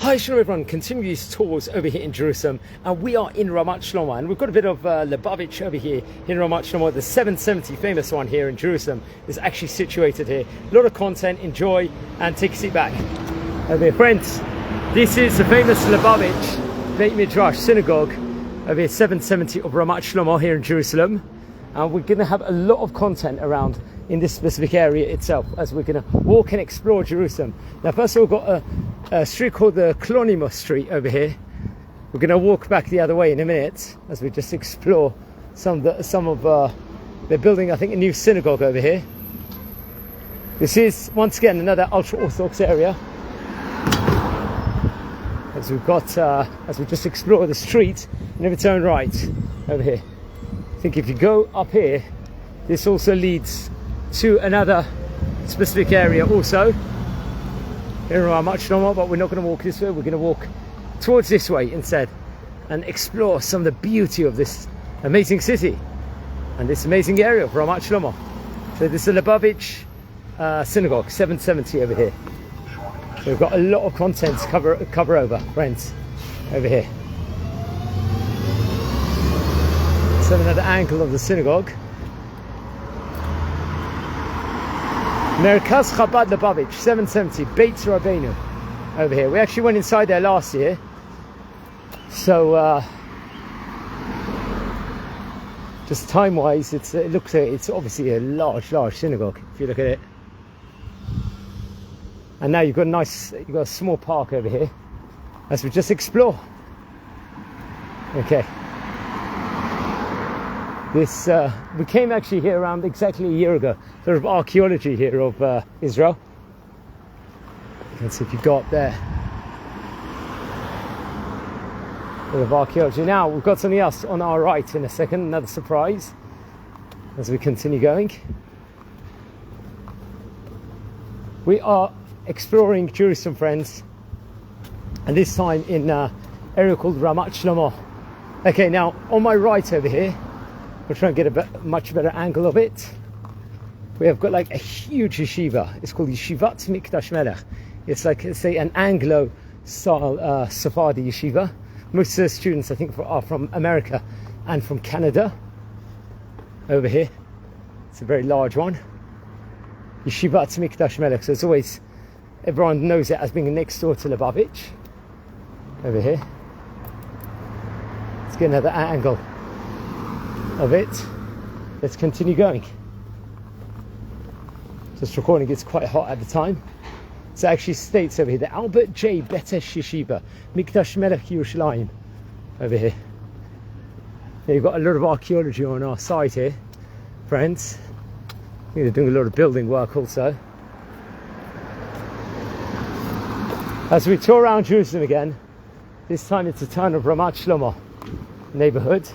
Hi, Shalom everyone. Continue these tours over here in Jerusalem, and we are in Ramat Shlomo, and we've got a bit of Lubavitch over here in Ramat Shlomo. The 770 famous one here in Jerusalem is actually situated here. A lot of content, enjoy, and take a seat back. Over here, friends, this is the famous Lubavitch Beit Midrash Synagogue over here, 770 of Ramat Shlomo here in Jerusalem, and we're going to have a lot of content around in this specific area itself as we're going to walk and explore Jerusalem. Now, first of all, we've got a street called the Klonimo Street over here. We're going to walk back the other way in a minute as we just explore they're building, I think, a new synagogue over here. This is once again another ultra-Orthodox area as we just explore the street in its own right over here. I think if you go up here, this also leads to another specific area also here in Ramat Shlomo, but we're not going to walk this way. We're going to walk towards this way instead and explore some of the beauty of this amazing city and this amazing area of Ramat Shlomo. So this is the Lubavitch Synagogue, 770 over here. So we've got a lot of content to cover over, friends, over here. So another angle of the synagogue. Merkaz Chabad Lubavitch, 770, Beit Rabbeinu, over here. We actually went inside there last year. So, just time-wise, it looks like it's obviously a large synagogue, if you look at it. And now you've got a small park over here, as we just explore. Okay. We came actually here around exactly a year ago. Sort of archaeology here of Israel. You can see if you go up there. Bit of archaeology. Now we've got something else on our right in a second. Another surprise as we continue going. We are exploring Jerusalem, friends, and this time in an area called Ramat Shlomo. Okay, now on my right over here, we'll try and get a much better angle of it. We have got like a huge yeshiva. It's called Yeshivat Mikdash Melech. It's like, let's say, an Anglo-style Sephardi yeshiva. Most of the students, I think, are from America and from Canada. Over here, it's a very large one. Yeshivat Mikdash Melech. So it's always, everyone knows it as being next door to Lubavitch. Over here. Let's get another angle of it. Let's continue going. Just recording, it's quite hot at the time. So it actually states over here, the Albert J. Betesh Yeshiva, Mikdash Melech Yerushalayim, over here. Now you've got a lot of archaeology on our side here, friends. I think they're doing a lot of building work also. As we tour around Jerusalem again, this time it's a town of Ramat Shlomo neighborhood.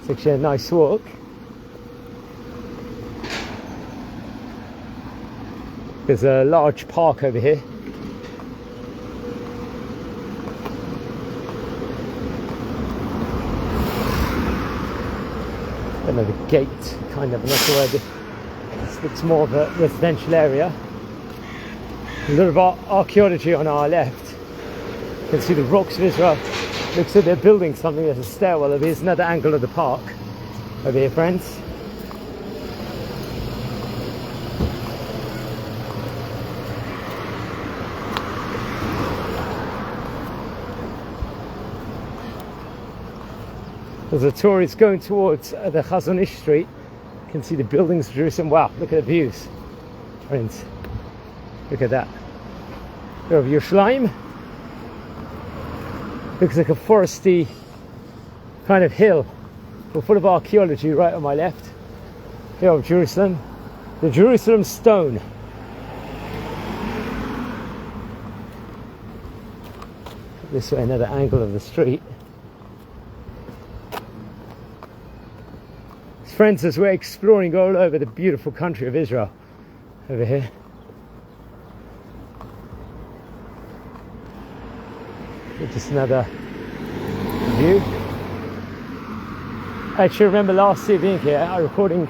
It's actually a nice walk. There's a large park over here. Another gate, kind of, I'm not sure where this looks more of a residential area. A lot of archaeology on our left. You can see the rocks of Israel. Looks like they're building something as a stairwell. Here's another angle of the park over here, friends. As the tour is going towards the Chazon Ish Street, you can see the buildings of Jerusalem. Wow, look at the views, friends. Look at that. Here of Yerushalayim. Looks like a foresty kind of hill. We're full of archaeology right on my left. Here of Jerusalem. The Jerusalem Stone. This way, another angle of the street. Friends, as we're exploring all over the beautiful country of Israel, over here. Just another view. I actually remember last year being here, recording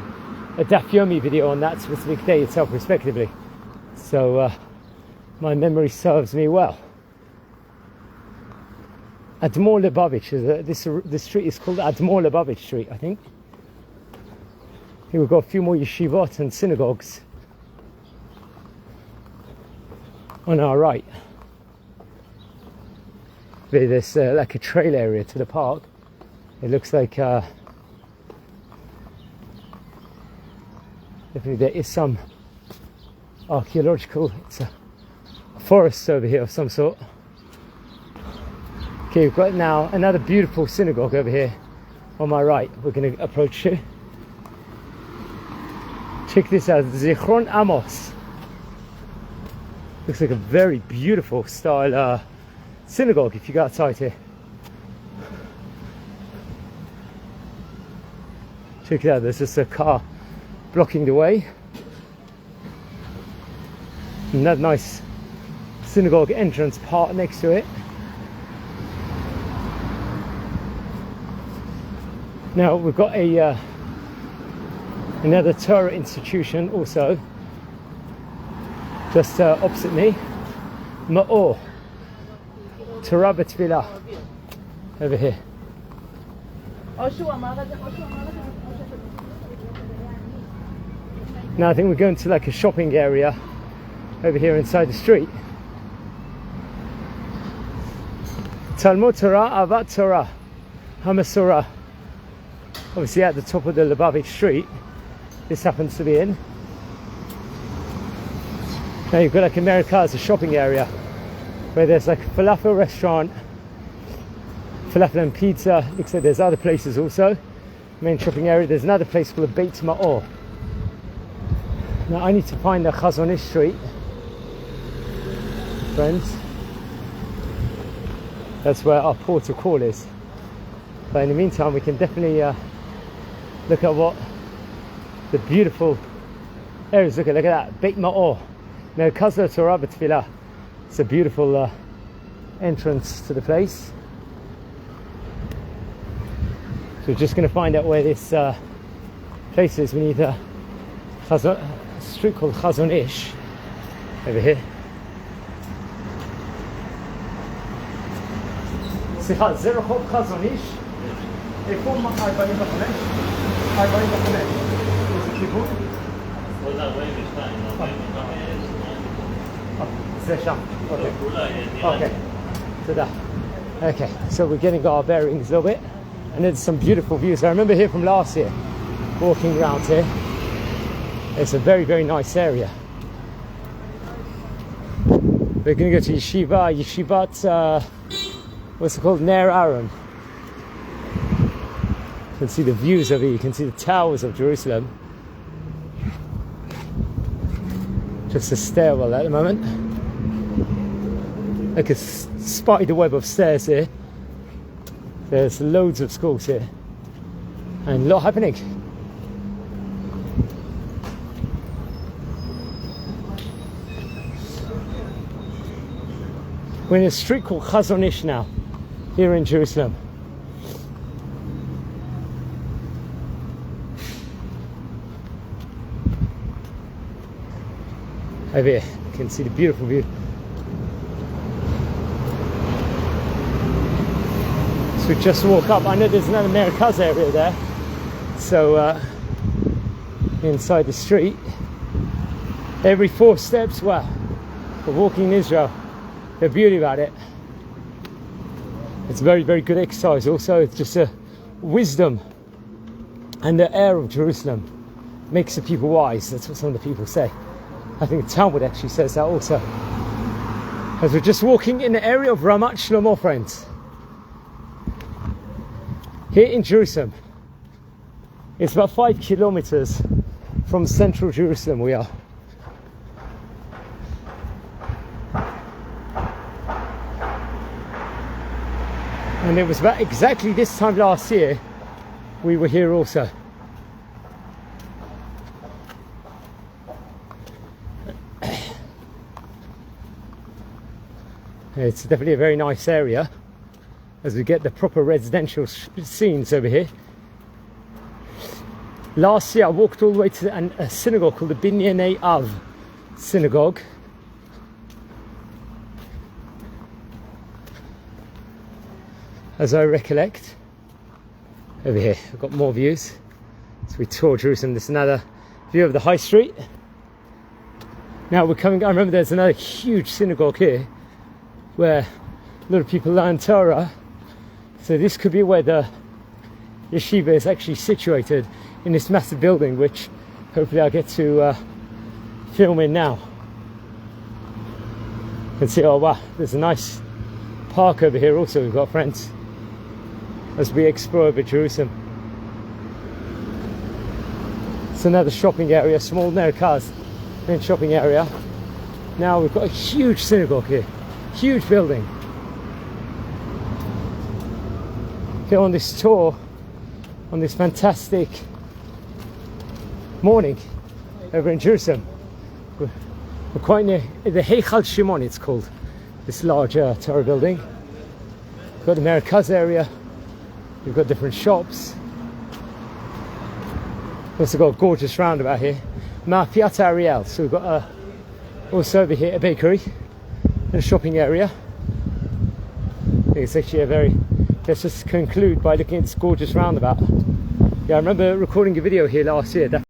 a Daf Yomi video on that specific day itself, respectively. So my memory serves me well. Admor Lubavitch, this street is called Admor Lubavitch Street, I think. Here we've got a few more yeshivot and synagogues on our right. There's like a trail area to the park. It looks like definitely there is some archaeological, it's a forest over here of some sort. Okay, we've got now another beautiful synagogue over here on my right. We're going to approach it. Check this out, Zichron Amos. Looks like a very beautiful style synagogue if you go outside here. Check it out, there's just a car blocking the way. And that nice synagogue entrance part next to it. Now we've got a another Torah institution also just opposite me. Ma'or, Torah B'Tfilah, over here. Now I think we're going to like a shopping area over here inside the street. Talmud Torah, Avat Torah, Hamasorah. Obviously at the top of the Lubavitch street, this happens to be in. Now you've got like America's, a shopping area where there's like a falafel restaurant, falafel and pizza. Looks like there's other places also. Main shopping area, there's another place called Beit Ma'or. Now I need to find the Chazon Ish Street, friends. That's where our port of call is. But in the meantime, we can definitely look at what the beautiful areas. Look at that, Beit Ma'or. Now, Kazla Torah B'Tfilah. It's a beautiful entrance to the place. So we're just going to find out where this place is. We need a street called Chazon Ish over here. סליחה, זה רחוב חזון איש? איפה 45? 45? איזה כיוון? עוד 42, 45. זה שם, אוקיי. תודה. Okay, so we're getting our bearings a little bit, and there's some beautiful views. I remember here from last year, walking around here. It's a very, very nice area. We're going to go to Yeshivat, what's it called? Ner Aram. You can see the views of it, you can see the towers of Jerusalem. Just a stairwell at the moment. Like a spider web of stairs here. There's loads of schools here. And a lot happening. We're in a street called Chazon Ish now, here in Jerusalem. Over here, you can see the beautiful view. So we just walk up. I know there's another Merkaz area there. So inside the street, every 4 steps, wow, we're walking in Israel. The beauty about it, it's very, very good exercise. Also, it's just a wisdom, and the air of Jerusalem makes the people wise. That's what some of the people say. I think the Talmud actually says that also. As we're just walking in the area of Ramat Shlomo, friends, here in Jerusalem. It's about 5 kilometers from central Jerusalem we are. And it was about exactly this time last year we were here also. It's definitely a very nice area as we get the proper residential scenes over here. Last year I walked all the way to a synagogue called the Binyanei Av Synagogue. As I recollect. Over here, I've got more views. So we tour Jerusalem. There's another view of the high street. Now we're coming, I remember there's another huge synagogue here where a lot of people learn Torah. So this could be where the yeshiva is actually situated, in this massive building, which hopefully I'll get to film in now. You can see, oh wow, there's a nice park over here also, we've got, friends, as we explore over Jerusalem. It's another shopping area, small Merkaz, main shopping area. Now we've got a huge synagogue here, huge building. Here on this tour, on this fantastic morning over in Jerusalem. We're quite near the Heichal Shimon, it's called, this large Torah building. We've got the Merkaz area, we've got different shops. We've also got a gorgeous roundabout here, Piazza Ariel. So we've got also over here a bakery and a shopping area. I think it's actually a very, let's just conclude by looking at this gorgeous roundabout. Yeah, I remember recording a video here last year.